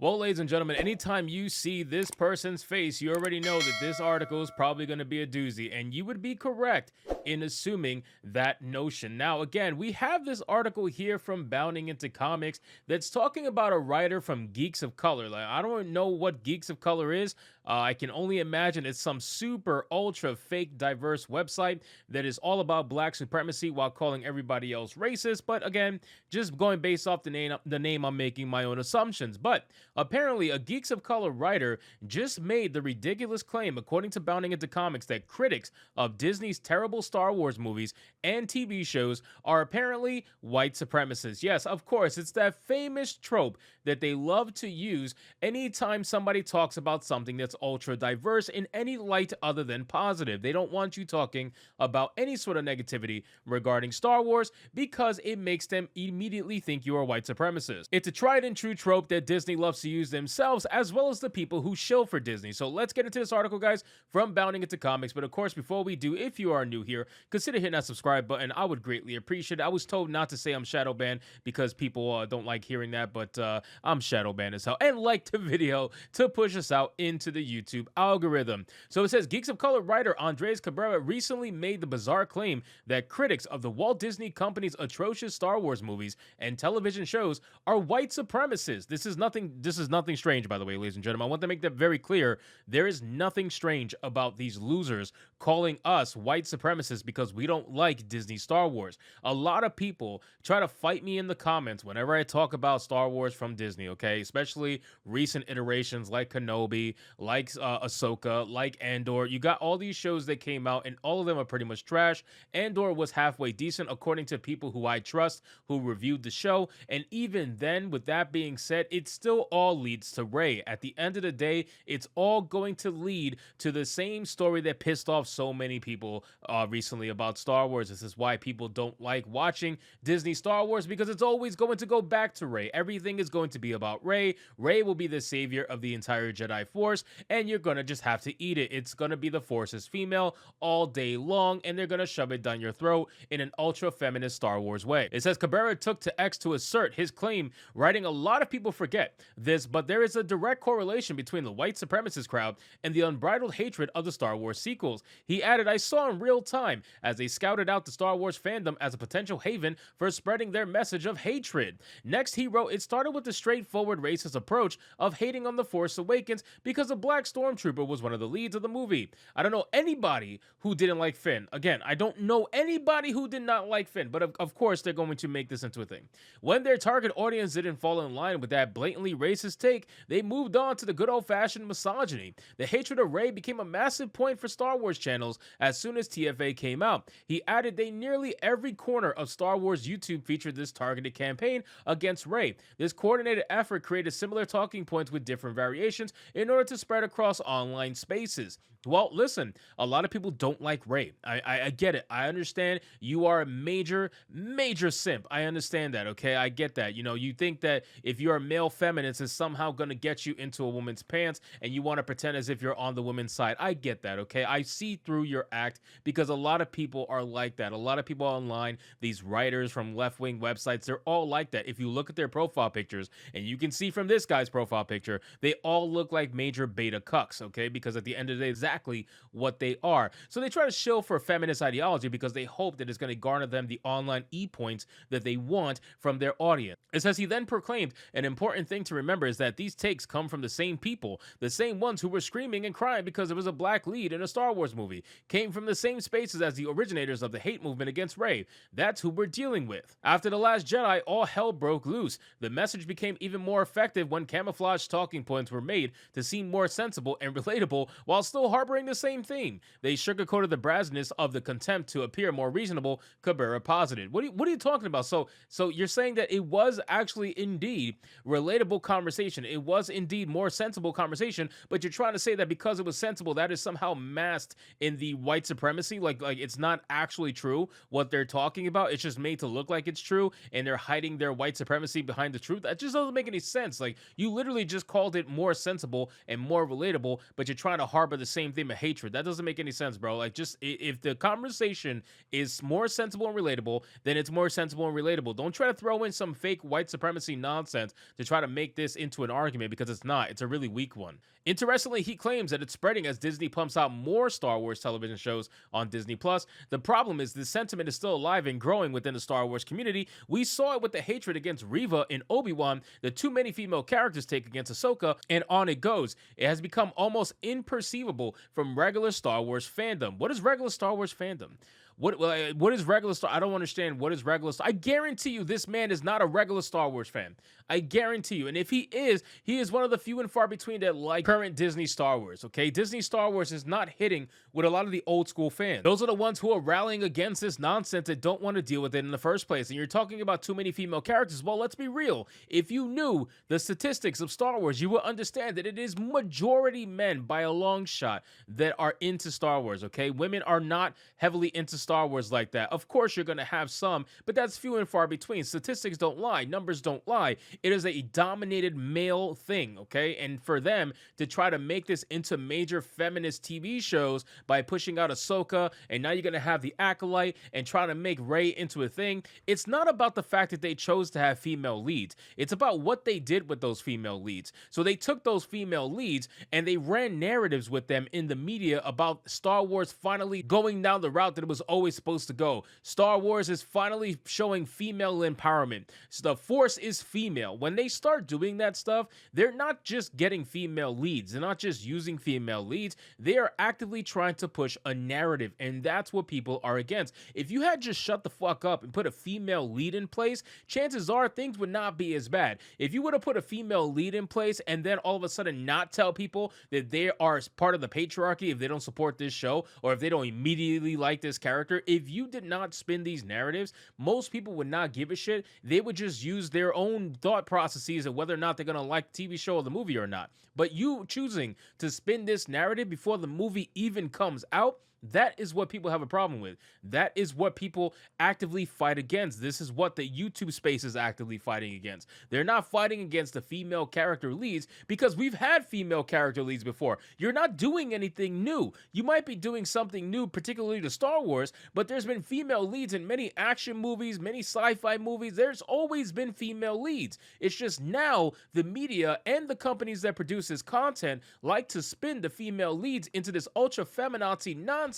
Well, ladies and gentlemen, anytime you see this person's face, you already know that this article is probably going to be a doozy, and you would be correct in assuming that notion. Now, again, we have this article here from Bounding Into Comics that's talking about a writer from Geeks of Color. Like, I don't know what Geeks of Color is. I can only imagine it's some super ultra fake diverse website that is all about black supremacy while calling everybody else racist. But again, just going based off the name, I'm making my own assumptions. But apparently, a Geeks of Color writer just made the ridiculous claim, according to Bounding Into Comics, that critics of Disney's terrible Star Wars movies and TV shows are apparently white supremacists. Yes, of course, it's that famous trope that they love to use anytime somebody talks about something that's ultra diverse in any light other than positive. They don't want you talking about any sort of negativity regarding Star Wars because it makes them immediately think you are a white supremacist. It's a tried and true trope that Disney loves to use themselves as well as the people who shill for Disney. So let's get into this article, guys, from Bounding Into Comics. But of course, before we do, if you are new here, consider hitting that subscribe button. I would greatly appreciate it. I was told not to say I'm shadow banned because people don't like hearing that, but I'm shadow banned as hell. And like the video to push us out into the YouTube algorithm. So it says Geeks of Color writer Andres Cabrera recently made the bizarre claim that critics of the Walt Disney Company's atrocious Star Wars movies and television shows are white supremacists. This is nothing strange, by the way, ladies and gentlemen. I want to make that very clear. There is nothing strange about these losers calling us white supremacists because we don't like Disney Star Wars. A lot of people try to fight me in the comments whenever I talk about Star Wars from Disney, okay? Especially recent iterations like Kenobi, like Ahsoka, like Andor. You got all these shows that came out, and all of them are pretty much trash. Andor was halfway decent, according to people who I trust, who reviewed the show. And even then, with that being said, it still all leads to Rey. At the end of the day, it's all going to lead to the same story that pissed off so many people recently about Star Wars. This is why people don't like watching Disney Star Wars, because it's always going to go back to Rey. Everything is going to be about Rey. Rey will be the savior of the entire Jedi Force, and you're going to just have to eat it. It's going to be the Force's female all day long, and they're going to shove it down your throat in an ultra feminist Star Wars way. It says Cabrera took to X to assert his claim, writing, "A lot of people forget this, but there is a direct correlation between the white supremacist crowd and the unbridled hatred of the Star Wars sequels." He added, "I saw in real time as they scouted out the Star Wars fandom as a potential haven for spreading their message of hatred." Next, he wrote, "It started with the straightforward racist approach of hating on The Force Awakens because a black stormtrooper was one of the leads of the movie. I don't know anybody who didn't like Finn. Again, I don't know anybody who did not like Finn, but of course they're going to make this into a thing. When their target audience didn't fall in line with that blatantly racist take, they moved on to the good old-fashioned misogyny. The hatred of Rey became a massive point for Star Wars channels as soon as TFA came out." He added, "They nearly every corner of Star Wars YouTube featured this targeted campaign against Rey. This coordinated effort created similar talking points with different variations in order to spread across online spaces." Well, listen, a lot of people don't like Rey. I get it. I understand you are a major simp. I understand that, okay? I get that. You know, you think that if you're a male feminist, it's somehow going to get you into a woman's pants and you want to pretend as if you're on the woman's side. I get that, okay? I see through your act because a lot of people are like that. A lot of people online, these writers from left-wing websites, they're all like that. If you look at their profile pictures, and you can see from this guy's profile picture, they all look like major beta cucks, okay? Because at the end of the day, exactly what they are. So they try to shill for feminist ideology because they hope that it's going to garner them the online e-points that they want from their audience. It says he then proclaimed, "An important thing to remember is that these takes come from the same people, the same ones who were screaming and crying because there was a black lead in a Star Wars movie, came from the same spaces as the originators of the hate movement against Rey. That's who we're dealing with." After The Last Jedi, all hell broke loose. The message became even more effective when camouflage talking points were made to seem more sensible and relatable while still harboring the same theme. They sugarcoated the brassness of the contempt to appear more reasonable, Cabrera posited. What are you talking about? So you're saying that it was actually indeed relatable conversation. It was indeed more sensible conversation, but you're trying to say that because it was sensible, that is somehow masked in the white supremacy? Like it's not actually true what they're talking about. It's just made to look like it's true, and they're hiding their white supremacy behind the truth. That just doesn't make any sense. Like, you literally just called it more sensible and more relatable, but you're trying to harbor the same theme of hatred. That doesn't make any sense, bro. Like, just if the conversation is more sensible and relatable, then it's more sensible and relatable. Don't try to throw in some fake white supremacy nonsense to try to make this into an argument, because it's not. It's a really weak one. Interestingly, he claims that it's spreading as Disney pumps out more Star Wars television shows on Disney Plus. The problem is the sentiment is still alive and growing within the Star Wars community. We saw it with the hatred against Reva in Obi-Wan, the too many female characters take against Ahsoka, and on it goes. It has become almost imperceivable from regular Star Wars fandom. What is regular Star Wars fandom? What is regular Star? I don't understand. What is regular Star? I guarantee you this man is not a regular Star Wars fan. I guarantee you. And if he is one of the few and far between that like current Disney Star Wars, okay? Disney Star Wars is not hitting with a lot of the old school fans. Those are the ones who are rallying against this nonsense that don't want to deal with it in the first place. And you're talking about too many female characters. Well, let's be real. If you knew the statistics of Star Wars, you would understand that it is majority men by a long shot that are into Star Wars, okay? Women are not heavily into Star Wars like that. Of course, you're going to have some, but that's few and far between. Statistics don't lie. Numbers don't lie. It is a dominated male thing, okay? And for them to try to make this into major feminist TV shows by pushing out Ahsoka, and now you're going to have the Acolyte and trying to make Rey into a thing, it's not about the fact that they chose to have female leads. It's about what they did with those female leads. So they took those female leads and they ran narratives with them in the media about Star Wars finally going down the route that it was always supposed to go. Star Wars is finally showing female empowerment. So the Force is female. When they start doing that stuff, they're not just getting female leads. They're not just using female leads. They are actively trying to push a narrative, and that's what people are against. If you had just shut the fuck up and put a female lead in place, chances are things would not be as bad. If you would have put a female lead in place and then all of a sudden not tell people that they are part of the patriarchy if they don't support this show or if they don't immediately like this character, if you did not spin these narratives, most people would not give a shit. They would just use their own thought processes of whether or not they're going to like the TV show or the movie or not. But you choosing to spin this narrative before the movie even comes out, that is what people have a problem with. That is what people actively fight against. This is what the YouTube space is actively fighting against. They're not fighting against the female character leads because we've had female character leads before. You're not doing anything new. You might be doing something new, particularly to Star Wars, but there's been female leads in many action movies, many sci-fi movies. There's always been female leads. It's just now the media and the companies that produce this content like to spin the female leads into this ultra feminazi nonsense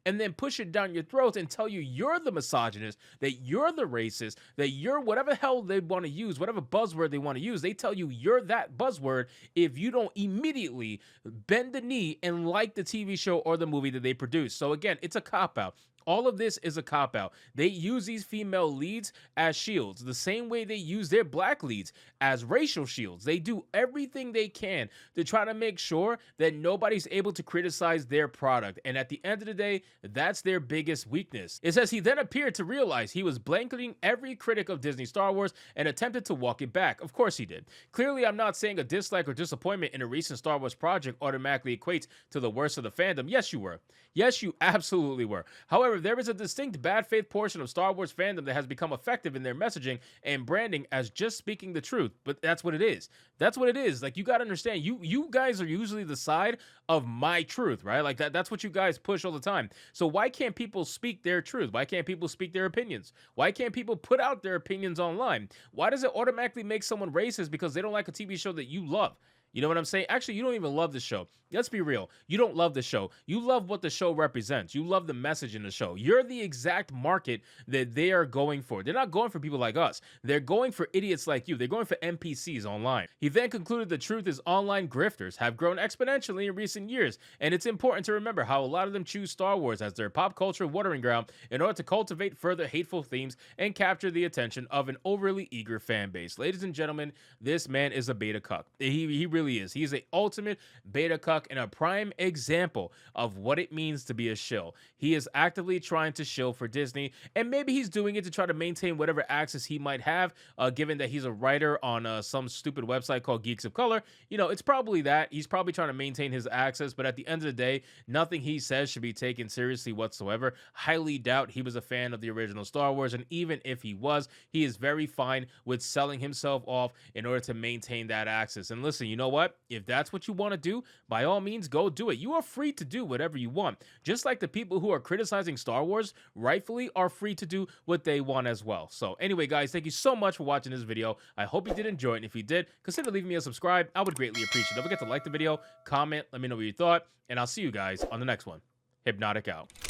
and then push it down your throat and tell you you're the misogynist, that you're the racist, that you're whatever hell they want to use, whatever buzzword they want to use. They tell you you're that buzzword if you don't immediately bend the knee and like the TV show or the movie that they produce. So again, it's a cop-out. All of this is a cop-out. They use these female leads as shields, the same way they use their black leads as racial shields. They do everything they can to try to make sure that nobody's able to criticize their product. And at the end of the day, that's their biggest weakness. It says he then appeared to realize he was blanketing every critic of Disney Star Wars and attempted to walk it back. Of course he did. Clearly, I'm not saying a dislike or disappointment in a recent Star Wars project automatically equates to the worst of the fandom. Yes, you were. Yes, you absolutely were. However, there is a distinct bad faith portion of Star Wars fandom that has become effective in their messaging and branding as just speaking the truth. But that's what it is. That's what it is. Like, you got to understand, you guys are usually the side of my truth, right? Like that's what you guys push all the time. So why can't people speak their truth? Why can't people speak their opinions? Why can't people put out their opinions online? Why does it automatically make someone racist because they don't like a TV show that you love? You know what I'm saying? Actually, you don't even love the show. Let's be real. You don't love the show. You love what the show represents. You love the message in the show. You're the exact market that they are going for. They're not going for people like us. They're going for idiots like you. They're going for NPCs online. He then concluded the truth is online grifters have grown exponentially in recent years, and it's important to remember how a lot of them choose Star Wars as their pop culture watering ground in order to cultivate further hateful themes and capture the attention of an overly eager fan base. Ladies and gentlemen, this man is a beta cuck. He really is. He's the ultimate beta cuck and a prime example of what it means to be a shill. He is actively trying to shill for Disney, and maybe he's doing it to try to maintain whatever access he might have, given that he's a writer on some stupid website called Geeks of Color. You know, it's probably that. He's probably trying to maintain his access, but at the end of the day, nothing he says should be taken seriously whatsoever. Highly doubt he was a fan of the original Star Wars, and even if he was, he is very fine with selling himself off in order to maintain that access. And listen, you know know what? If that's what you want to do, by all means, go do it. You are free to do whatever you want. Just like the people who are criticizing Star Wars rightfully are free to do what they want as well. So anyway, guys, thank you so much for watching this video. I hope you did enjoy it. And if you did, consider leaving me a subscribe. I would greatly appreciate it. Don't forget to like the video, comment, let me know what you thought, and I'll see you guys on the next one. Hypnotic out.